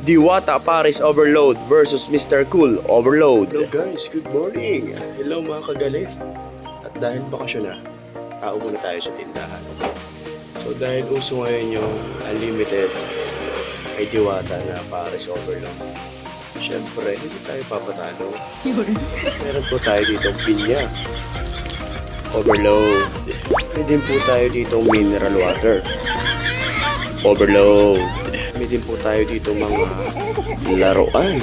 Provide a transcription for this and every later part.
Diwata Paris Overload versus Mr. Cool Overload. Hello guys, good morning! Hello mga kagalit! At dahil bakasyon na, tao muna tayo sa tindahan. So dahil uso ngayon yung unlimited ay Diwata na Paris Overload. Siyempre, hindi tayo papatalo. Meron po tayo ditong pinya. Overload. May din po tayo ditong mineral water. Overload. May din po tayo ditong mga laruan.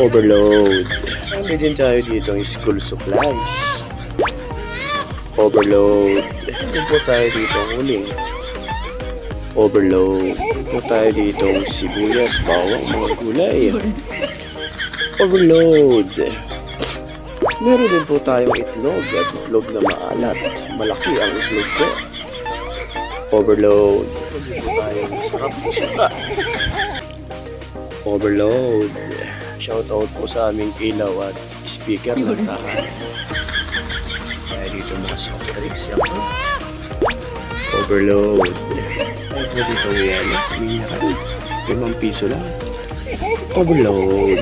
Overload. May din tayo ditong school supplies. Overload. May po tayo ditong uling. Overload. May po tayo ditong sibuyas, bawang, mga gulay. Overload. Meron din po tayong itlog at itlog na maalat. Malaki ang itlog ko. Overload. Meron din po tayong masarap na suka. Overload. Shoutout po sa aming ilaw at speaker ng tahanan. Kaya dito mga soft drinks yan po. Overload. Kaya po dito yan. Minsan, 5 piso lang. Overload.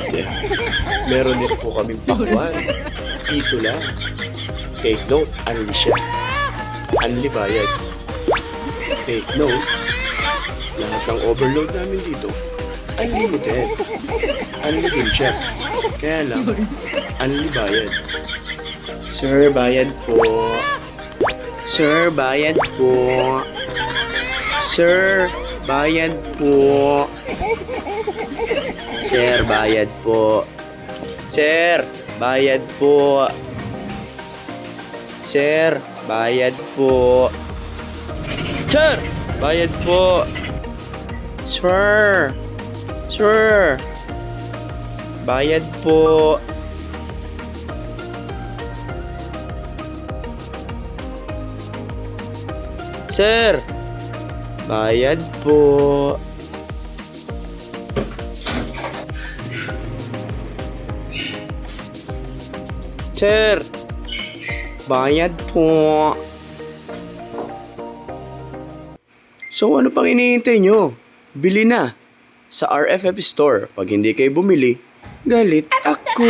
Meron din po kaming pakwan. Piso lang. Take note, unli siya. Unli bayad. Take note, lahat ng overload namin dito, unlimited. Unli din siya. Kaya lang, unli bayad. Sir, bayad po. Sir, bayad po. Sir, bayad po. Sir, bayad po. Sir, bayad po. Sir, bayad po. Sir, bayad po. Sir, sir, bayad po. Sir, bayad po. Sir, bayad po. So ano pang hinihintay nyo? Bili na sa RFF Store. Pag hindi kayo bumili, galit ako.